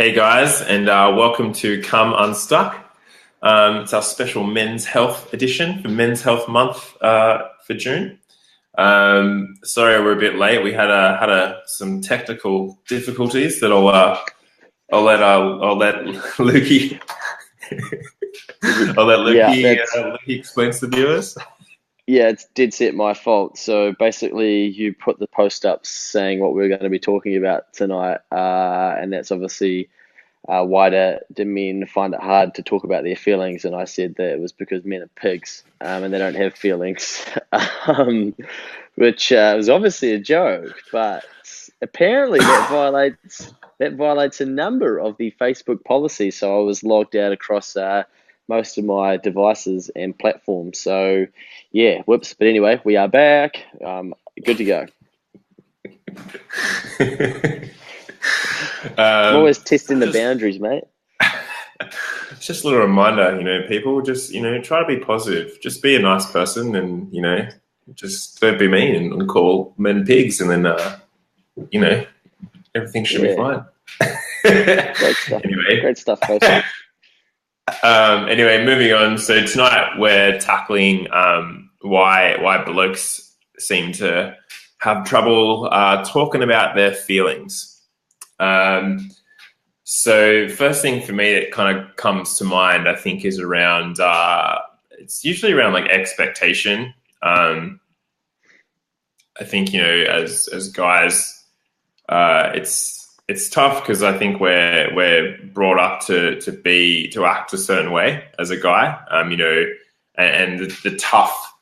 Hey guys, and welcome to Come Unstuck. It's our special Men's Health edition for Men's Health Month for June. Sorry we're a bit late. We had some technical difficulties that I'll let Lukey Lukey explain to the viewers. Yeah, it's dead set my fault. So basically, you put the post up saying what we're going to be talking about tonight, and that's obviously why do men find it hard to talk about their feelings? And I said that it was because men are pigs, and they don't have feelings, which was obviously a joke. But apparently, that violates a number of the Facebook policies. So I was logged out across most of my devices and platforms. So yeah, whoops. But anyway, we are back. Good to go. I'm always testing the boundaries, mate. It's just a little reminder, people just, try to be positive. Just be a nice person and, just don't be mean and call men pigs and then, everything should be fine. Great stuff. Anyway. Great stuff, folks. Anyway, moving on. So tonight we're tackling why blokes seem to have trouble talking about their feelings. So first thing for me that kind of comes to mind, I think, is around it's usually around like expectation. I think as guys, it's tough because I think we're brought up to act a certain way as a guy, and the tough,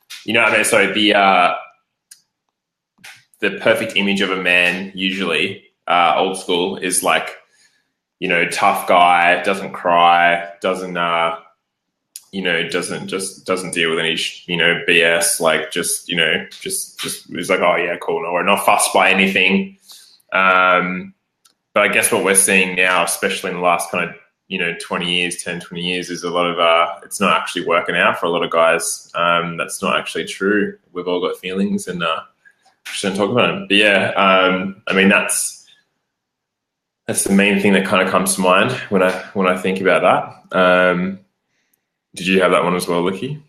the perfect image of a man usually old school is like, tough guy, doesn't cry, doesn't deal with any BS, like just is like, oh yeah, cool, no, we're not fussed by anything. But I guess what we're seeing now, especially in the last kind of 20 years, is a lot of it's not actually working out for a lot of guys. That's not actually true. We've all got feelings and just don't talk about them. But yeah, I mean that's the main thing that kind of comes to mind when I think about that. Did you have that one as well, Licky?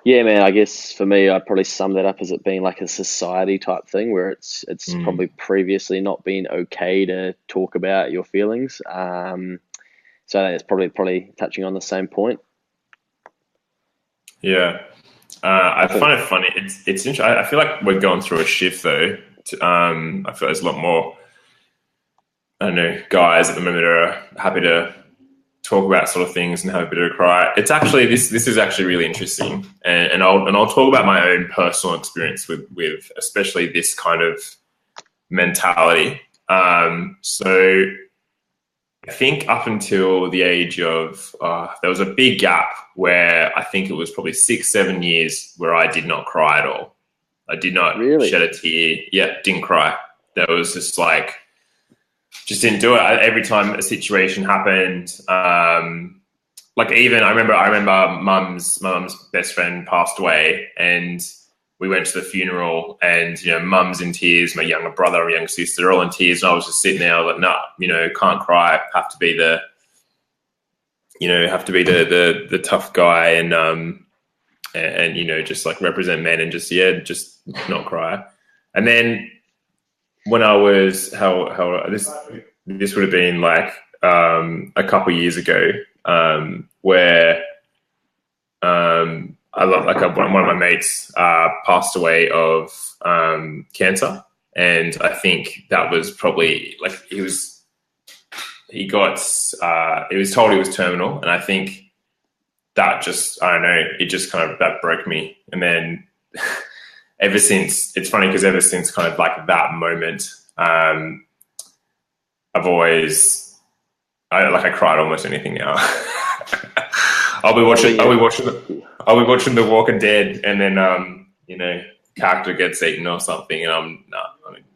Yeah, man, I guess for me, I'd probably sum that up as it being like a society type thing where it's probably previously not been okay to talk about your feelings. So I think it's probably touching on the same point. Yeah. I find it funny. It's interesting. I feel like we're going through a shift though. I feel there's a lot more, I don't know, guys at the moment are happy to talk about sort of things and have a bit of a cry. It's actually this is actually really interesting, and I'll talk about my own personal experience with especially this kind of mentality. So I think up until the age of there was a big gap where I think it was probably 6-7 years where I did not cry at all. I did not shed a tear. Yeah, didn't cry. That was just like. Just didn't do it. Every time a situation happened, like even I remember my mum's best friend passed away, and we went to the funeral, and mum's in tears, my younger brother, my younger sister, they're all in tears, and I was just sitting there like, nah, can't cry. Have to be the tough guy, and just like represent men, and just not cry. And then when I was this would have been like a couple of years ago, where one of my mates passed away of cancer, and I think that was probably like it was told he was terminal, and I think that just, I don't know, it just kind of that broke me, and then. Ever since, it's funny because ever since kind of like that moment, I've always, I cried almost anything now. I'll be watching The Walking Dead, and then character gets eaten or something, and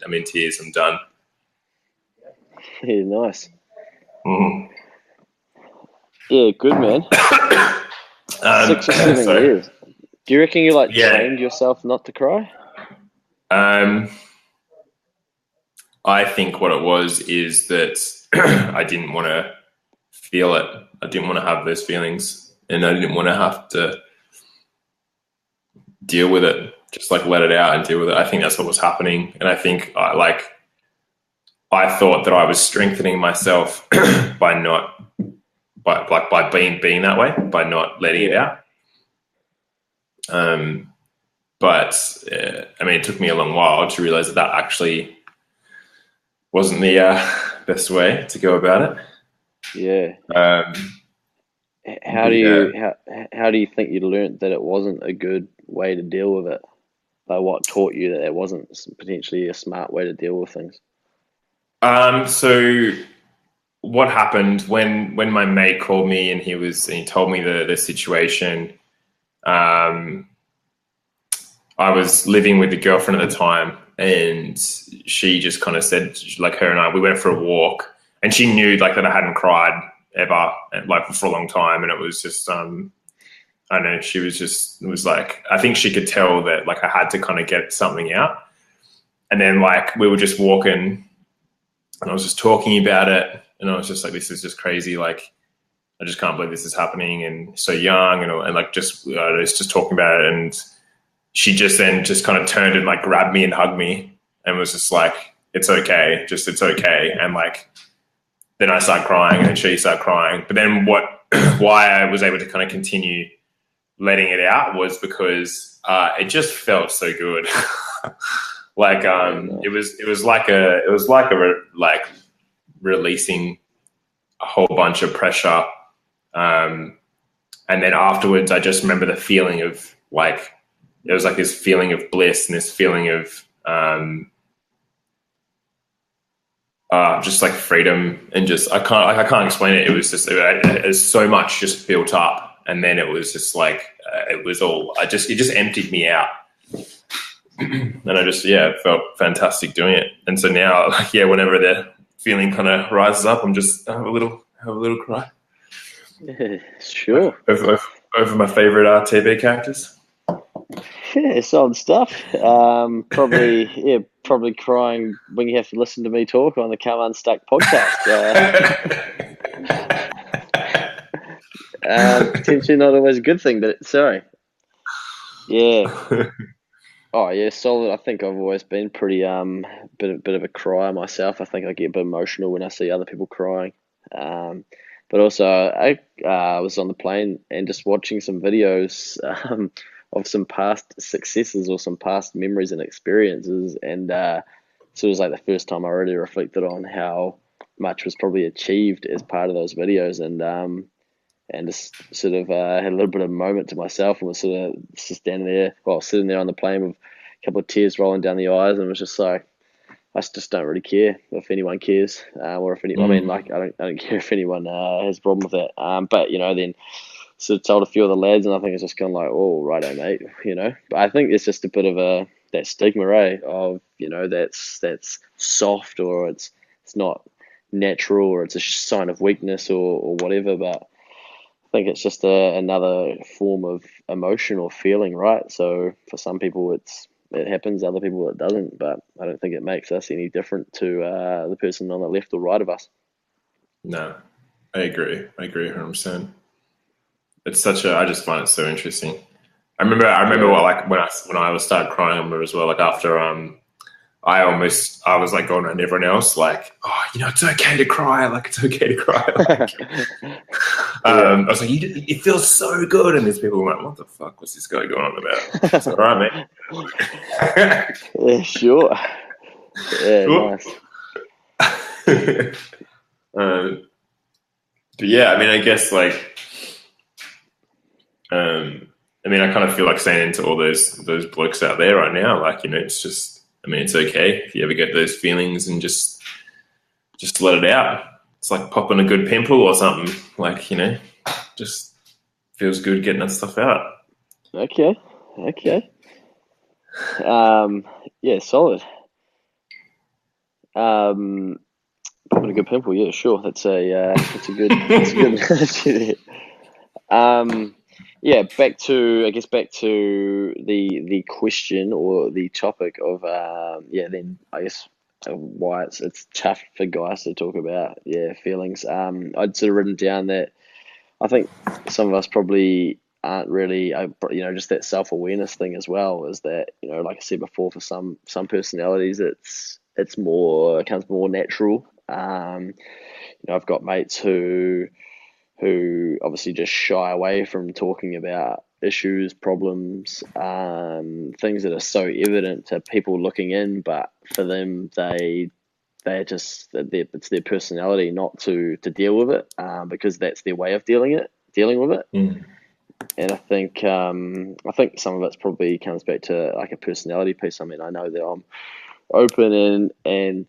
I'm in tears. I'm done. Yeah, nice. Mm-hmm. Yeah, good man. 6 or 7 years. Do you reckon you trained yourself not to cry? I think what it was is that I didn't want to feel it. I didn't want to have those feelings, and I didn't want to have to deal with it. Just like let it out and deal with it. I think that's what was happening, and I think I thought that I was strengthening myself by not by being that way, by not letting it out. But I mean, it took me a long while to realize that actually wasn't the best way to go about it. Yeah. How But do yeah, you how do you think you learnt that it wasn't a good way to deal with it? Like what taught you that it wasn't potentially a smart way to deal with things? so what happened when my mate called me and he told me the situation. Um, I was living with the girlfriend at the time, and she just kind of said, like, her and I, we went for a walk, and she knew like that I hadn't cried ever, like for a long time, and it was just, I don't know, she was just, it was like, I think she could tell that like I had to kind of get something out, and then like we were just walking, and I was just talking about it, and I was just like, this is just crazy, like. I just can't believe this is happening, and so young, and like just it's just talking about it, and she just then just kind of turned and like grabbed me and hugged me and was just like, it's okay, just it's okay. And like, then I started crying and then she started crying. But then why I was able to kind of continue letting it out was because it just felt so good. Like, it was like like releasing a whole bunch of pressure. And then afterwards, I just remember the feeling of like, it was like this feeling of bliss and this feeling of just like freedom, and just I can't explain it. It was just it was so much just built up, and then it was just like it was all it just emptied me out, and I just felt fantastic doing it. And so now like whenever the feeling kind of rises up, I'm just have a little cry Yeah, sure. over my favorite TV characters. Yeah, solid stuff. Probably crying when you have to listen to me talk on the Come Unstuck podcast. Potentially not always a good thing, but sorry. Yeah. Oh yeah, solid. I think I've always been pretty bit of a crier myself. I think I get a bit emotional when I see other people crying. But also I was on the plane and just watching some videos of some past successes or some past memories and experiences, and so it was like the first time I really reflected on how much was probably achieved as part of those videos, and just sort of had a little bit of a moment to myself, and was sort of just standing there, well, sitting there on the plane with a couple of tears rolling down the eyes, and was just like, I just don't really care if anyone cares, or if any. I mean, like, I don't care if anyone has a problem with that. But then sort of told a few of the lads, and I think it's just kind of like, oh, righto, mate, But I think it's just a bit of that stigma, of that's soft, or it's not natural, or it's a sign of weakness, or whatever. But I think it's just another form of emotion or feeling, right? So for some people, it happens, other people it doesn't. But I don't think it makes us any different to the person on the left or right of us. No, I agree. I agree 100%. It's such a. I just find it so interesting. I remember Yeah. what, like when I was started crying. I remember as well. Like after I was like going around everyone else like, oh, it's okay to cry. Like it's okay to cry. Like Yeah. I was like, it feels so good, and these people were like, what the fuck was this guy going on about? It's all right, mate. Yeah, sure. Yeah, Cool. nice. um, but yeah, I mean, I guess like. I mean, I kind of feel like saying to all those blokes out there right now, like, it's just, I mean, it's okay if you ever get those feelings and just let it out. It's like popping a good pimple or something. Like, just feels good getting that stuff out. Okay. Okay. Yeah, solid. Um, Popping a good pimple. Yeah, sure. That's a good. Yeah. Back to the question or the topic of Then I guess why it's tough for guys to talk about, feelings. I'd sort of written down that I think some of us probably aren't really, just that self-awareness thing as well, is that, like I said before, for some personalities, it's more, it comes more natural. I've got mates who obviously just shy away from talking about issues, problems, things that are so evident to people looking in, but for them, it's their personality not to deal with it, because that's their way of dealing with it. Mm. And I think some of it's probably comes back to like a personality piece. I mean, I know that I'm open and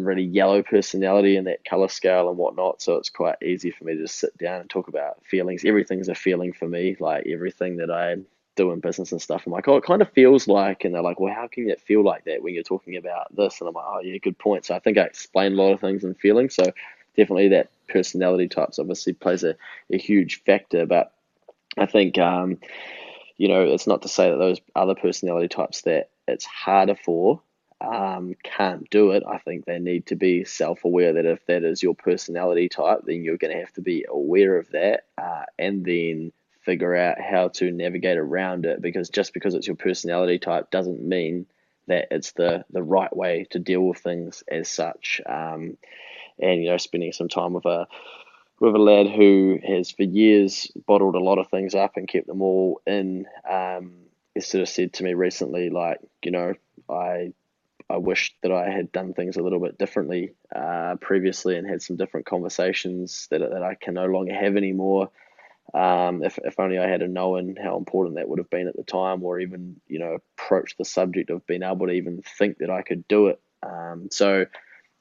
really yellow personality in that color scale and whatnot, so it's quite easy for me to just sit down and talk about feelings. Everything's a feeling for me, like everything that I do in business and stuff. I'm like, oh, it kind of feels like, and they're like, well, how can it feel like that when you're talking about this? And I'm like, oh yeah, good point. So I think I explain a lot of things in feelings. So definitely that personality types obviously plays a huge factor. But I think it's not to say that those other personality types that it's harder for can't do it. I think they need to be self-aware that if that is your personality type, then you're going to have to be aware of that, and then figure out how to navigate around it. Because just because it's your personality type doesn't mean that it's the right way to deal with things as such. And spending some time with a lad who has for years bottled a lot of things up and kept them all in. He sort of said to me recently, like, I wish that I had done things a little bit differently previously, and had some different conversations that I can no longer have anymore. If only I had known how important that would have been at the time, or even approach the subject of being able to even think that I could do it. So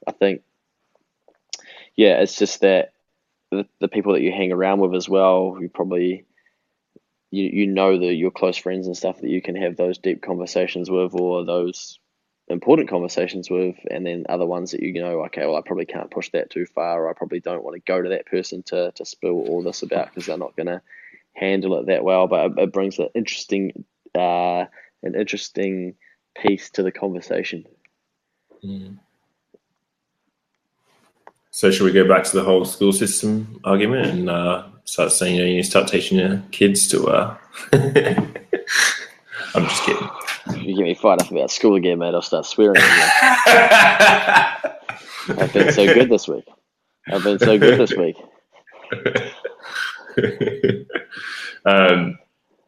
I think, it's just that the people that you hang around with as well, who probably your close friends and stuff that you can have those deep conversations with, or those important conversations with, and then other ones that okay, well, I probably can't push that too far, or I probably don't want to go to that person to spill all this about, because they're not going to handle it that well. But it brings an interesting piece to the conversation. Mm. So should we go back to the whole school system argument and start saying, you start teaching your kids to I'm just kidding. If you get me fired up about school again, mate, I'll start swearing again. I've been so good this week.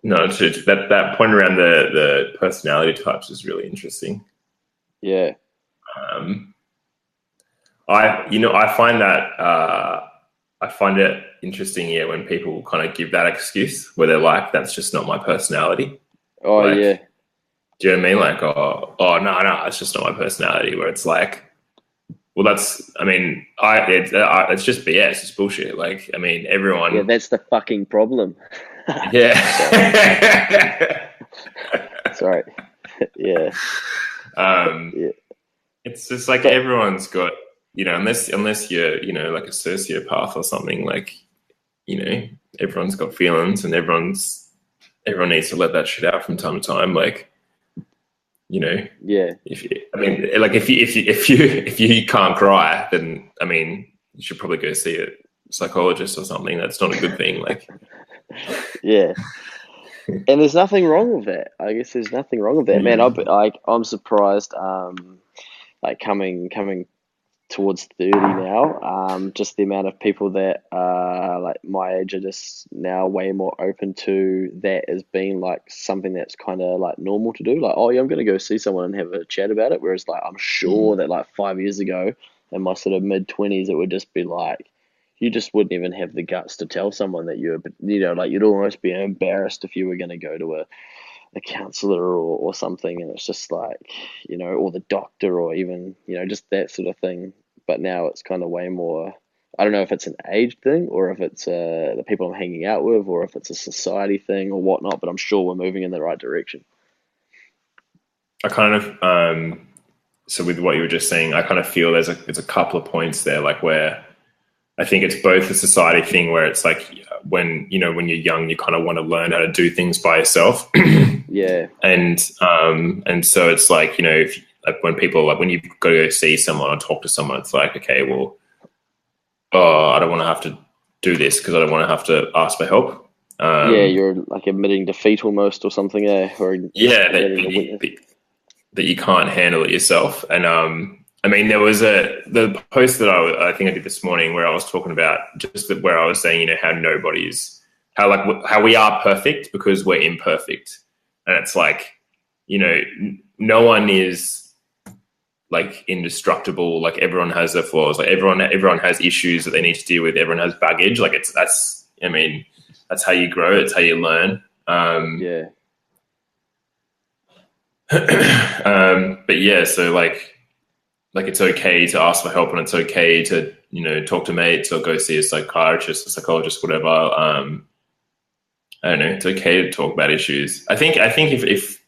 No, that point around the personality types is really interesting. Yeah. I find it interesting, when people kind of give that excuse where they're like, that's just not my personality. Oh, like, yeah. Do you know what I mean? Like, oh, no, it's just not my personality. Where it's like, well, it's just BS. It's bullshit. Like, I mean, everyone. Yeah, that's the fucking problem. Yeah. Sorry. Yeah. Yeah. It's just like everyone's got, unless you're, like a sociopath or something, like, everyone's got feelings, and everyone needs to let that shit out from time to time. Like, yeah. If you can't cry, then you should probably go see a psychologist or something. That's not a good thing. Like, yeah. And there's nothing wrong with that. I guess there's nothing wrong with that, man. I'm surprised. Like coming towards 30 now, just the amount of people that are like my age are just now way more open to that as being like something that's kind of like normal to do. Like, oh yeah, I'm going to go see someone and have a chat about it. Whereas like, I'm sure that like 5 years ago in my sort of mid-20s, it would just be like, you just wouldn't even have the guts to tell someone that like you'd almost be embarrassed if you were going to go to a counselor or something, and it's just like, or the doctor, or even, just that sort of thing. But now it's kind of way more, I don't know if it's an age thing, or if it's the people I'm hanging out with, or if it's a society thing or whatnot, but I'm sure we're moving in the right direction. I kind of, so with what you were just saying, I kind of feel there's a couple of points there, like where I think it's both a society thing where it's like when you're young, you kind of want to learn how to do things by yourself. Yeah. And so it's like, if like when people like when you go see someone or talk to someone, it's like, okay, well, oh, I don't want to have to do this because I don't want to have to ask for help. Yeah, Um, you're like admitting defeat almost or something, or yeah, admitting a weakness. that you can't handle it yourself. And I mean, there was the post that I think I did this morning where I was talking about just that where I was saying, you know, how nobody's how we are perfect because we're imperfect, and it's like, you know, no one is like indestructible. Like everyone has their flaws. Like everyone has issues that they need to deal with. Everyone has baggage. Like that's I mean, that's how you grow. It's how you learn. Yeah, But yeah, so like it's okay to ask for help and it's okay to, you know, talk to mates or go see a psychiatrist, a psychologist, whatever. I don't know. It's okay to talk about issues. I think if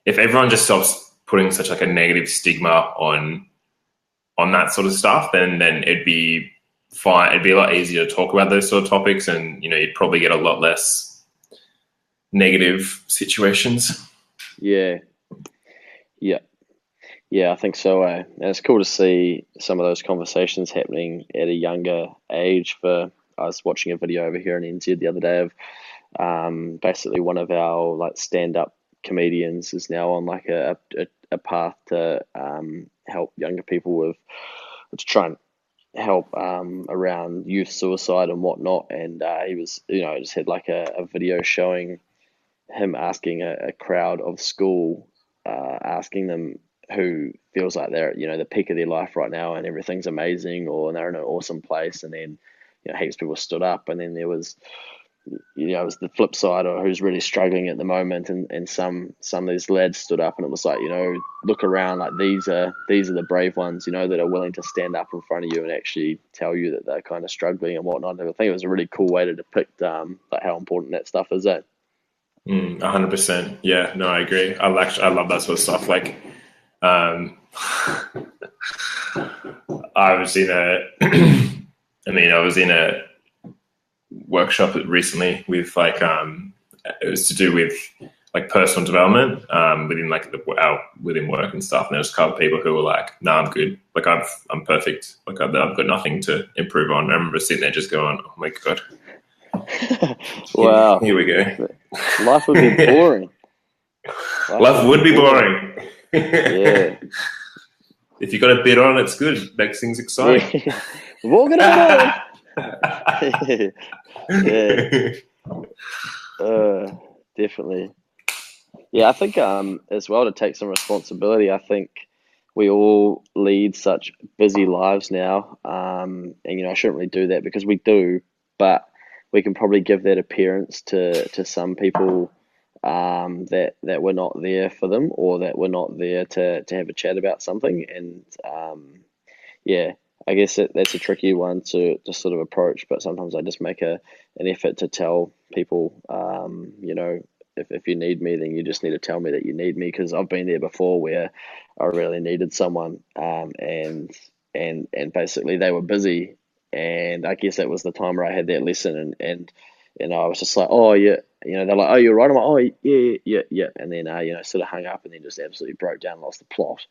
everyone just stops putting such like a negative stigma on that sort of stuff, then it'd be fine. It'd be a lot easier to talk about those sort of topics, and you know, you'd probably get a lot less negative situations. yeah, yeah, yeah. I think so. And it's cool to see some of those conversations happening at a younger age. I was watching a video over here in NZ the other day of basically one of our like stand-up comedians is now on like a path to help younger people with to try and help around youth suicide and whatnot. And he was, just had like a video showing him asking a crowd of school, asking them who feels like they're, the peak of their life right now and everything's amazing or they're in an awesome place. And then, heaps of people stood up, and then there was, it was the flip side, or who's really struggling at the moment, and some of these lads stood up, and it was like, look around, like these are the brave ones, that are willing to stand up in front of you and actually tell you that they're kind of struggling and whatnot. And I think it was a really cool way to depict like how important that stuff is. 100%. Yeah, no, I agree. I love that sort of stuff. Like, um, I was in a, I was in a workshop recently with like, it was to do with like personal development, within like within work and stuff. And there was a couple of people who were like, "No, I'm good. Like I'm perfect. Like I've got nothing to improve on." I remember sitting there just going, "Oh my god, Wow, here we go." life would be boring. Life would be boring. Yeah. If you got a bit on, it's good. Makes things exciting. Yeah. We've all got a bit on. Yeah. Definitely. Yeah, I think as well, to take some responsibility. I think we all lead such busy lives now, and I shouldn't really do that because we do, but we can probably give that appearance to some people, that we're not there for them, or that we're not there to have a chat about something. And yeah, I guess that's a tricky one to sort of approach, but sometimes I just make an effort to tell people, if you need me, then you just need to tell me that you need me, because I've been there before where I really needed someone, and basically they were busy, and I guess that was the time where I had that lesson, and I was just like, oh yeah, they're like, oh, you're right. I'm like, oh yeah, yeah, yeah, yeah, and then sort of hung up, and then just absolutely broke down, lost the plot.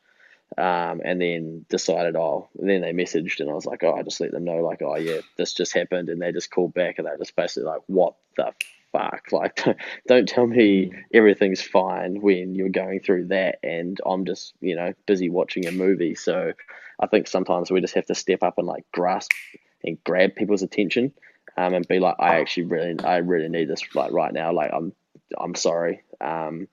And then decided, then they messaged, and I was like, I just let them know, like, oh yeah, this just happened, and they just called back, and they just basically like, what the fuck, like, don't tell me everything's fine when you're going through that, and I'm just, busy watching a movie. So I think sometimes we just have to step up and like grasp and grab people's attention, and be like, I really need this like right now, like I'm sorry, and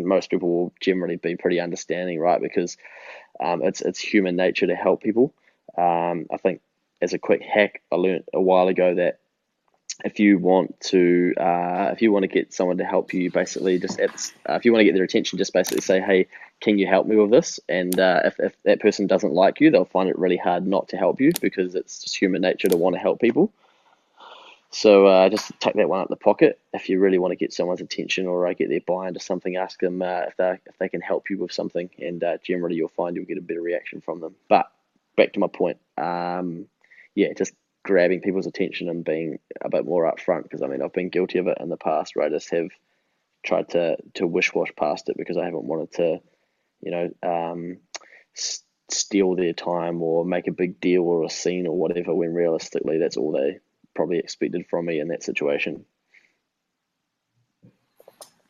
most people will generally be pretty understanding, right? Because it's human nature to help people. I think as a quick hack, I learned a while ago that if you want to get someone to help you, basically if you want to get their attention, just basically say, hey, can you help me with this? And if that person doesn't like you, they'll find it really hard not to help you, because it's just human nature to want to help people. So just take that one out of the pocket. If you really want to get someone's attention, or get their buy into something, ask them if they can help you with something, and generally you'll find you'll get a better reaction from them. But back to my point, yeah, just grabbing people's attention and being a bit more upfront, because I've been guilty of it in the past, where I just have tried to wish wash past it because I haven't wanted steal their time or make a big deal or a scene or whatever, when realistically that's all they probably expected from me in that situation.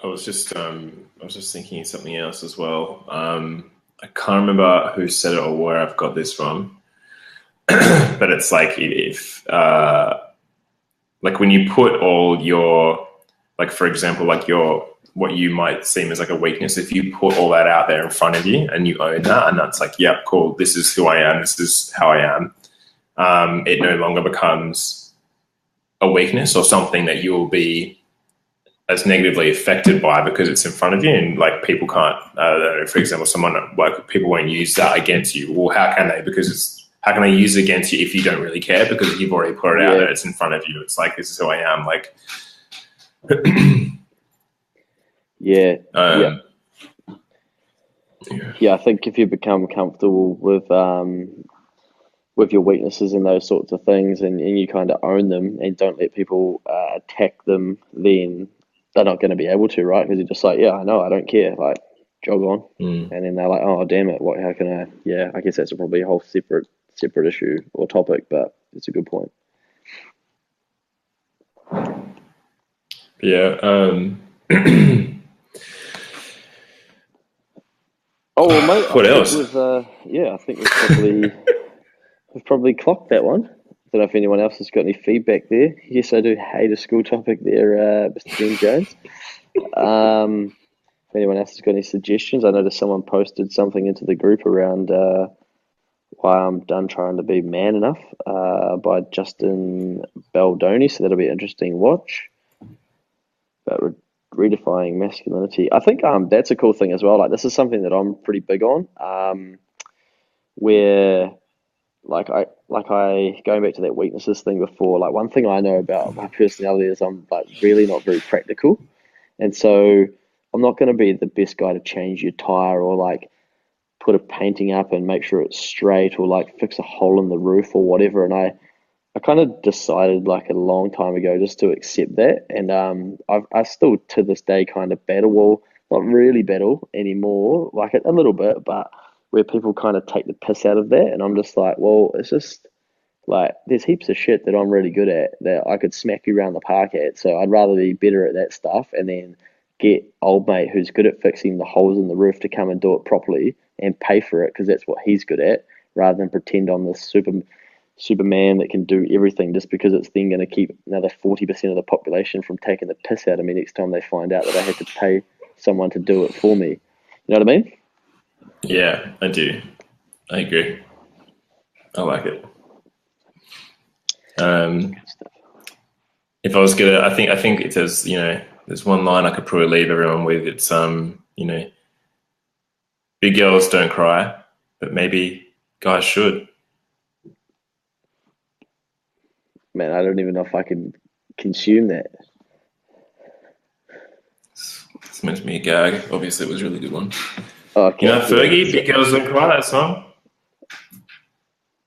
I was just thinking of something else as well. I can't remember who said it or where I've got this from, but it's like if like when you put all your, like for example, like your what you might seem as like a weakness, if you put all that out there in front of you and you own that, and that's like, yeah, cool, this is who I am, this is how I am. It no longer becomes a weakness or something that you will be as negatively affected by because it's in front of you, and like people can't. For example, someone like people won't use that against you. Well, how can they? Because how can they use it against you if you don't really care? Because you've already put it out there. It's in front of you. It's like, this is who I am. Like, yeah. I think if you become comfortable with your weaknesses and those sorts of things, and you kind of own them and don't let people attack them, then they're not going to be able to, right? Because you're just like, yeah, I know, I don't care, like, jog on. And then they're like, oh, damn it, what? How can I? Yeah, I guess that's probably a whole separate issue or topic, but it's a good point. Yeah. Oh well, mate. What else? I think we've probably clocked that one. Don't know if anyone else has got any feedback there. Yes, I do hate a school topic there, Mr. Dean Jones. If anyone else has got any suggestions, I noticed someone posted something into the group around why I'm done trying to be man enough by Justin Baldoni, so that'll be an interesting watch. But redefining masculinity, I think that's a cool thing as well. Like, this is something that I'm pretty big on, where I going back to that weaknesses thing before. Like, one thing I know about my personality is I'm like really not very practical, and so I'm not going to be the best guy to change your tire or like put a painting up and make sure it's straight or like fix a hole in the roof or whatever. And I kind of decided like a long time ago just to accept that. And I still to this day kind of battle, well, not really battle anymore, like a little bit, but where people kind of take the piss out of that. And I'm just like, well, it's just like there's heaps of shit that I'm really good at that I could smack you around the park at. So I'd rather be better at that stuff and then get old mate who's good at fixing the holes in the roof to come and do it properly and pay for it because that's what he's good at, rather than pretend I'm this Superman that can do everything just because it's then going to keep another 40% of the population from taking the piss out of me next time they find out that I had to pay someone to do it for me. You know what I mean? Yeah, I do. I agree. I like it. If I was gonna, I think it says, there's one line I could probably leave everyone with. It's big girls don't cry, but maybe guys should. Man, I don't even know if I can consume that. It's meant to be a gag. Obviously, it was a really good one. Okay. Fergie, big girls don't cry, that song?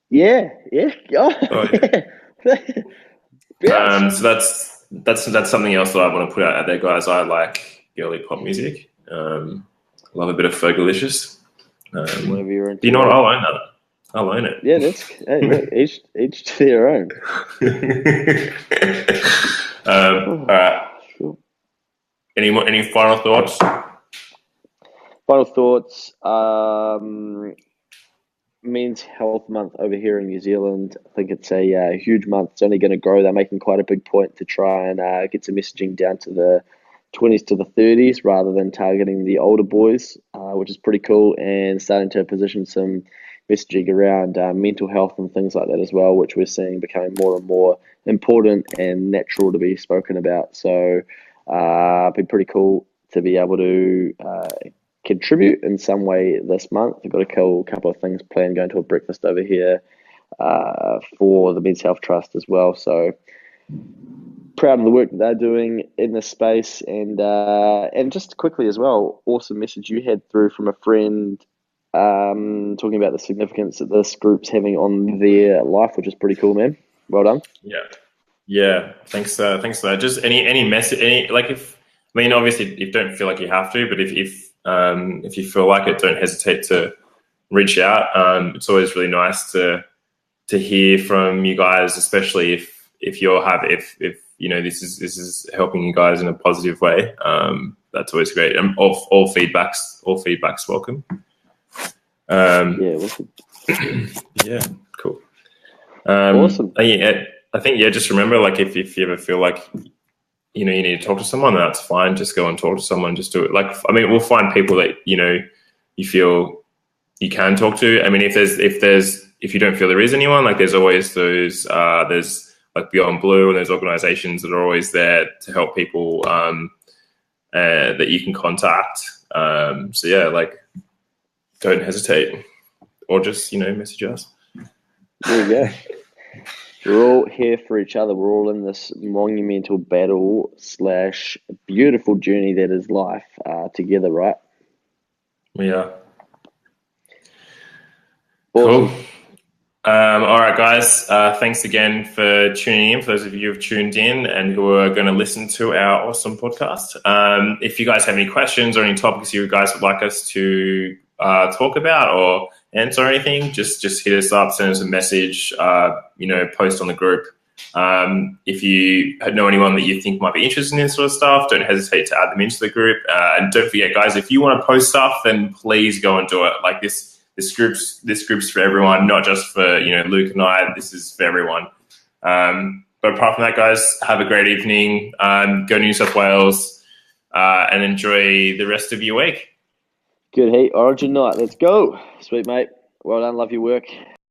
Yeah. Oh, yeah. So that's something else that I want to put out there, guys. I like girly pop music. Love a bit of Fergalicious. Whatever you're into. You know what? I'll own that. I'll own it. Yeah, look, each to their own. All right. Sure. Any final thoughts? Final thoughts. Men's Health Month over here in New Zealand. I think it's a huge month. It's only going to grow. They're making quite a big point to try and get some messaging down to the 20s to the 30s rather than targeting the older boys, which is pretty cool, and starting to position some messaging around mental health and things like that as well, which we're seeing becoming more and more important and natural to be spoken about. So it'd be pretty cool to be able to contribute in some way this month. We've got a couple of things planned, going to a breakfast over here for the Men's Health Trust as well. So proud of the work that they're doing in this space. And just quickly as well, awesome message you had through from a friend talking about the significance that this group's having on their life, which is pretty cool, man. Well done. Yeah. Thanks for that. Just any message, obviously you don't feel like you have to, but if If you feel like it, don't hesitate to reach out. It's always really nice to hear from you guys, especially if you're happy, if you know this is helping you guys in a positive way. That's always great. And all feedback's welcome. Yeah, Yeah, cool. awesome. I think just remember, like, if you ever feel like you need to talk to someone, that's fine. Just go and talk to someone. Just do it. Like, I mean, we'll find people that you feel you can talk to. I mean, if you don't feel there is anyone, like, there's always there's like Beyond Blue, and there's organizations that are always there to help people that you can contact. So yeah, like, don't hesitate, or just message us. There you go. We're all here for each other. We're all in this monumental battle / beautiful journey that is life together, right? We are. Awesome. Cool. All right, guys. Thanks again for tuning in. For those of you who've tuned in and who are going to listen to our awesome podcast. If you guys have any questions or any topics you guys would like us to talk about or answer or anything, just hit us up, send us a message, post on the group. If you know anyone that you think might be interested in this sort of stuff, don't hesitate to add them into the group. And don't forget, guys, if you want to post stuff, then please go and do it. Like, this group's for everyone, not just for Luke and I. This is for everyone. But apart from that, guys, have a great evening. Go to New South Wales and enjoy the rest of your week. Good heat. Origin night. Let's go. Sweet, mate. Well done. Love your work.